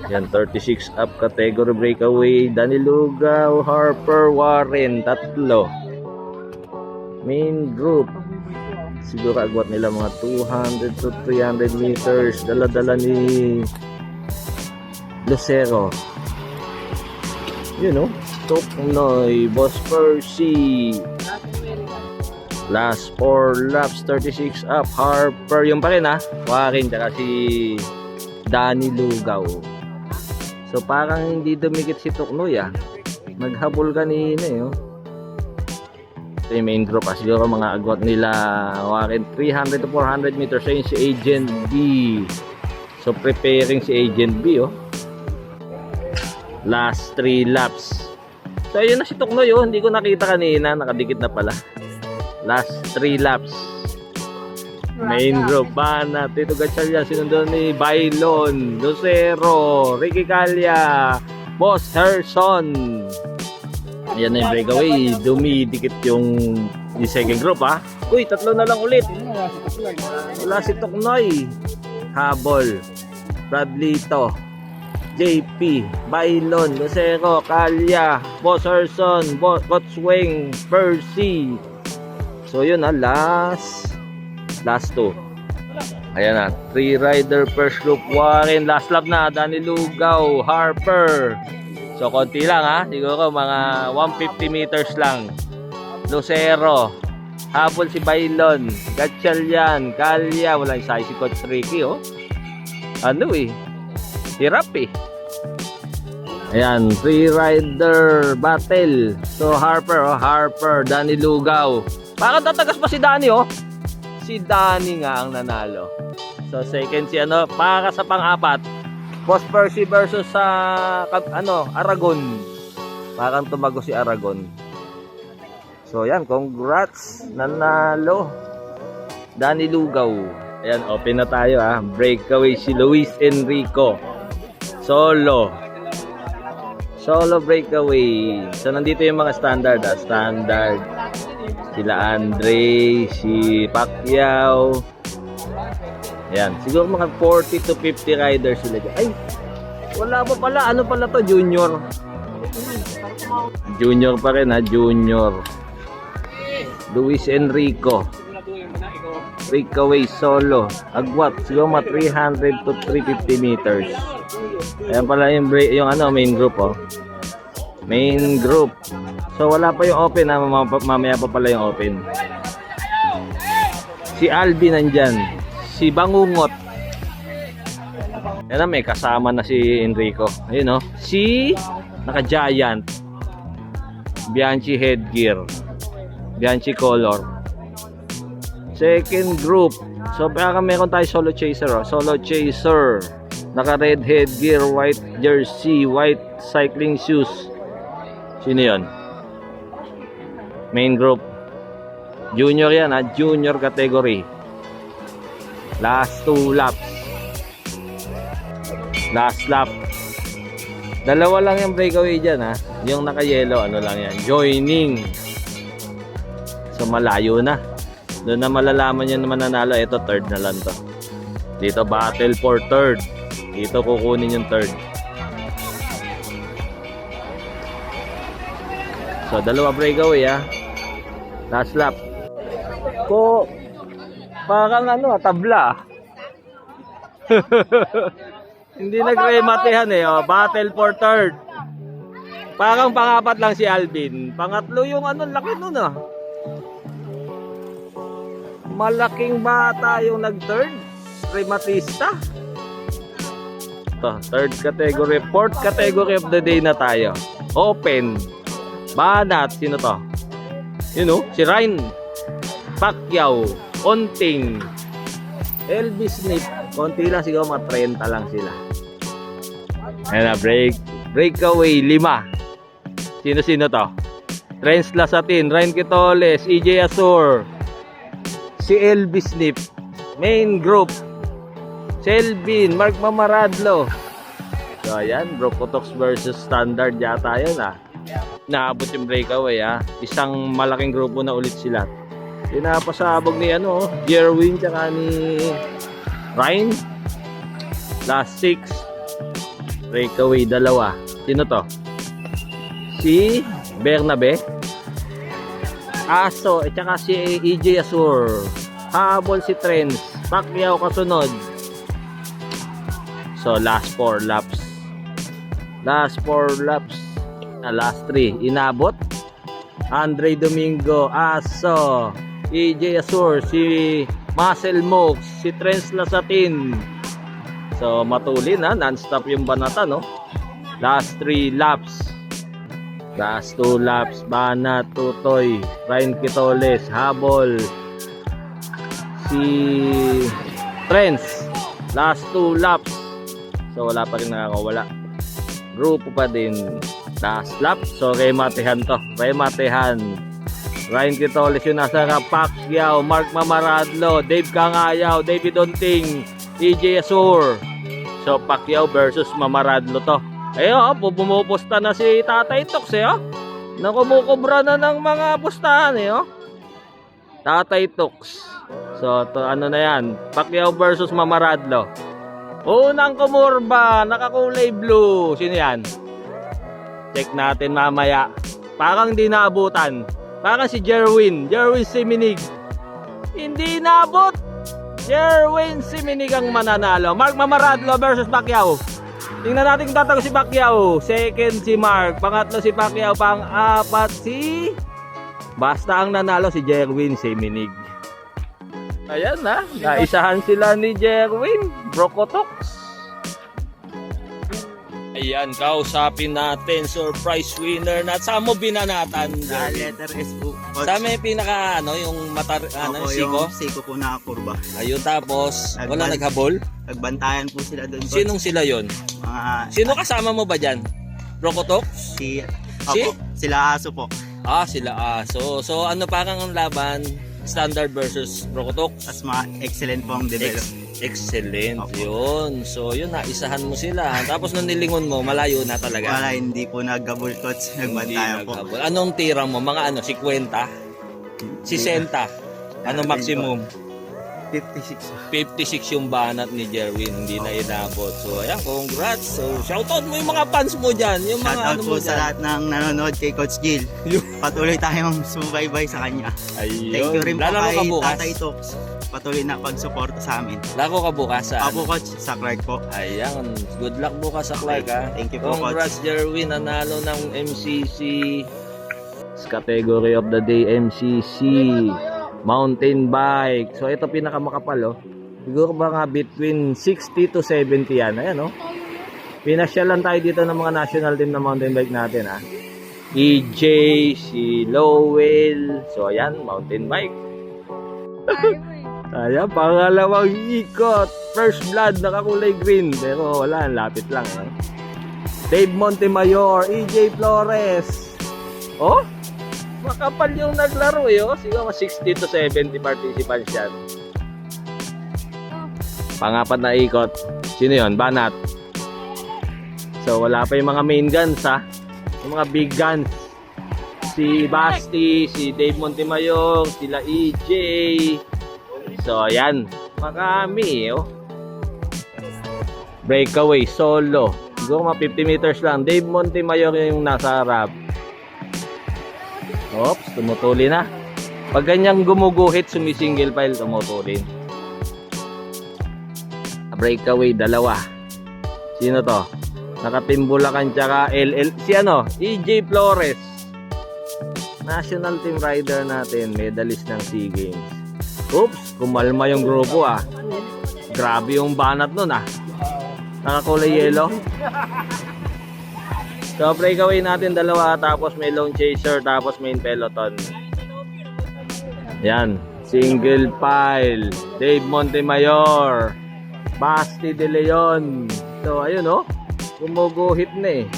Yan, 36 up category breakaway. Danny Lugaw, Harper, Warren, tatlo. Main group. Siguro agwat nila mga 200 to 300 meters. Dala-dala ni Lucero. Yun, no? Toknoy, Boss Percy. Last 4 laps, 36 up. Harper, yung pa rin ha. Warren, tsaka si Danny Lugaw. So parang hindi dumikit si Toknoy ah. Naghabol kanina eh. Oh. Ito yung main group ah. Siguro mga agwat nila Warren 300 to 400 meters. So yun si Agent B. So preparing si Agent B oh. Last 3 laps. So ayun na si Toknoy oh. Hindi ko nakita kanina. Nakadikit na pala. Last 3 laps. Main group. Banat. Tito Gatchalian. Sinundan ni Bailon, Lucero, Ricky Calya, Boss Herson. Ayan na yung breakaway. Dumidikit yung second group ha. Uy, tatlo na lang ulit. Wala si Toknoy. Habol, Bradlito, JP, Bailon, Lucero, Calya, Boss Herson, Botswing, Percy. So yun ha, last 2. Ayan na, 3 rider first group. Warren, last lap na. Danny Lugaw, Harper. So konti lang ha, siguro mga 150 meters lang. Lucero, habol si Bailon, Gatchalian, Calya. Walang isa si Coach Ricky oh. Ano eh, hirap eh. Ayan, 3 rider battle. So Harper oh, Harper, Danny Lugaw. Bakit tatagas pa si Danny oh? Si Danny nga ang nanalo. So second si ano, para sa pang-apat, Boss Percy versus sa Aragon. Parang tumago si Aragon. So yan, congrats, nanalo Danny Lugaw. Ayan, open na tayo ah. Breakaway si Luis Enrico. Solo breakaway. So nandito yung mga standard ah. Standard. Sila Andre, si Pacquiao. Ayan, siguro mga 40 to 50 riders sila dyan. Ay, wala pa pala. Ano pala to? Junior. Junior pa rin ha, junior. Luis Enrico. Breakaway solo. Agwat, siguro mga 300 to 350 meters. Ayan pala yung main group oh. Main group. So wala pa yung open ha, mamaya pa pala yung open. Si Alvin nandyan, si Bangungot. Yan na, may kasama na si Enrico. Ayun oh, si naka-giant, Bianchi headgear, Bianchi color. Second group. So baka meron tayo solo chaser oh. Solo chaser, naka-red headgear, white jersey, white cycling shoes. Sino yun? Main group. Junior yan ha, junior category. Last 2 laps. Last lap. Dalawa lang yung breakaway dyan ha. Yung naka-yellow, ano lang yan, joining. So malayo na. Doon na malalaman nyo naman nanalo. Ito third na lang to. Dito battle for third. Dito kukunin yung third. So dalawa breakaway ha. Last lap. Parang tabla. Hindi nagre-matehan eh oh. Battle for third. Parang pangapat lang si Alvin. Pangatlo yung laki nun ah. Malaking bata yung nag-third. Primatista. Ito, third category. Fourth category of the day na tayo. Open. Banat, sino to? You know, si Ryan, Pacquiao, Onting, LB Snip. Konti lang siguro, mga 30 lang sila. Ayan na, breakaway 5. Sino to? Trens Lasatin, Ryan Quitoles, EJ Azur, si LB Snip. Main group, Selvin, Mark Mamaradlo. So ayan, Brocotox versus Standard yata yun ah. Naabot yung breakaway ha. Isang malaking grupo na ulit sila. Pinapasabog ni Jerwin tsaka ni Ryan. Last 6. Breakaway, dalawa. Sino to? Si Bernabe. Aso, at saka si EJ Azur. Habol si Trends. Pacquiao kasunod. So, last 4 laps. Last 4 laps. Last 3. Inabot. Andre Domingo, Aso, EJ Azur, si Muscle Mox, si Trends Lasatin. So, matulin ha. Non-stop yung banata, no? Last 3 laps. Last 2 laps. Banat, Tutoy, Ryan Quitoles, Habol, si Trends. Last 2 laps. So, wala pa rin nakakawala. Grupo pa din. Last lap. So, rematehan to. Rematehan. Ryan Quitoles yung nasa Pacquiao, Mark Mamaradlo, Dave Cangayaw, David Onting, EJ Azur. So, Pacquiao versus Mamaradlo to. Ayun, pumupusta na si Tatay Tox eh. Nakumukubra na ng mga pustahan eh. Tatay Tox. So, to, ano na yan? Pacquiao versus Mamaradlo. Unang kumurba, nakakulay blue. Sino yan? Check natin mamaya. Parang di naabutan. Parang si Jerwin Siminig. Hindi naabot. Jerwin Siminig ang mananalo. Mark Mamaradlo versus Pacquiao. Tingnan natin kung tatago si Pacquiao. Second si Mark. Pangatlo si Pacquiao. Pang-apat si... Basta ang nanalo si Jerwin Siminig. Ayan na. Naisahan sila ni Jerwin. Brocotox. Ayan, kausapin natin surprise winner na sa mo binanatan. Letter S po. Sa may pinaka yung mata Opo, siko. yung siko po na kurba. Ayun, tapos wala naghabol. Nagbantayan po sila doon. Sinong sila yon? Sino kasama mo ba diyan? Brocotox? Si Si? Opo, sila Aso po. Sila Aso. So ano parang ang laban? Standard versus Brocotox? Tapos excellent po ang develop. Excellent. Opo. Yun. So yun, naisahan mo sila. Tapos nung nilingon mo, malayo na talaga. Wala, hindi po naggabol coach. Nagbantayan po. Naghabol. Anong tira mo? Mga 50? 60? Ano maximum? 56. 56 yung banat ni Jerwin, hindi na inabot. So ayan, congrats. So shoutout mo yung mga fans mo dyan, yung mga Shoutout po mo sa lahat ng nanonood kay Coach Gil. Patuloy tayong sumaybay sa kanya. Ayun. Thank you rin po Lalaro ka kay bukas. Tatay Tox. Patuloy na pagsuporta sa amin. Lako ka bukas sa Ako Coach, sa Clark po. Ayan, good luck bukas sa Clark ha. Thank you po, Congrats Jerwin, nanalo ng MCC. Category of the day, MCC. Mountain bike. So ito pinakamakapal Siguro ba nga between 60 to 70 yan. Ayan Pinasyalan tayo dito ng mga national team na mountain bike natin EJ, si Lowell. So ayan, mountain bike. Ayan, pangalawang ikot. First blood, nakakulay green. Pero wala, lapit lang Dave Montemayor, EJ Flores. Makapal yung naglaro Siguro 60 to 70 participants yan. Pangapat na ikot. Sino yon? Banat. So wala pa yung mga main guns yung mga big guns. Si Basti, si Dave Montemayor, sila EJ. So ayan, marami Breakaway, solo. Siguro mga 50 meters lang. Dave Montemayor yung nasa harap. Oops, tumutuli na. Pag ganyang gumuguhit, sumisingle file, tumutulin. Breakaway, dalawa. Sino to? Nakatimbulakan tsaka LL. Si EJ Flores. National team rider natin. Medalist ng SEA Games. Oops, kumalma yung grupo Grabe yung banat nun Nakakulay yellow. So breakaway natin dalawa, tapos may lone chaser, tapos main peloton. Yan, single file. Dave Montemayor, Basti De Leon. So ayun gumuguhit na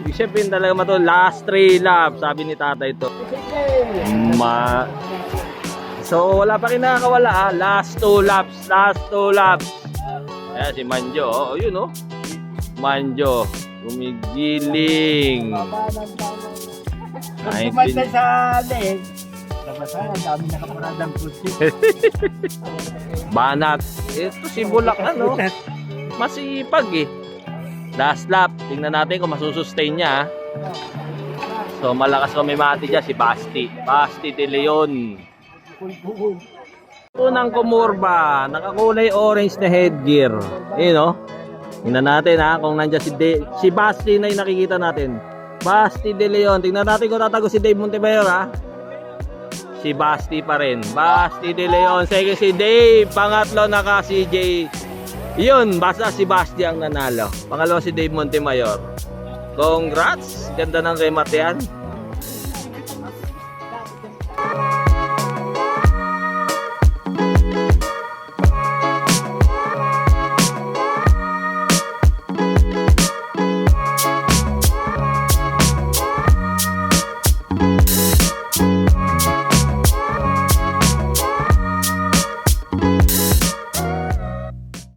Ibig sabihin talaga last 3 laps, sabi ni tatay to. So wala pa rin nakakawala last 2 laps. Ayan si Manjo, yun Manjo. Gumigiling. Kumanda sa leg. Labasan, ang dami nakaparadang puti. Banat. Ito si Bulak masipag Last lap, tingnan natin kung masusustain niya. So malakas mamimati dyan si Basti. Basti de Leon. Unang kumurba, nakakulay orange na headgear. Ayun, oh. Tingnan natin ha, kung nandiyan si Basti na yung nakikita natin. Basti de Leon. Tingnan natin kung tatago si Dave Montemayor ha. Si Basti pa rin. Basti de Leon. Second si Dave. Pangatlo naka si CJ. Yun, basta si Basti ang nanalo. Pangalawa si Dave Montemayor. Congrats! Ganda ng remate yan.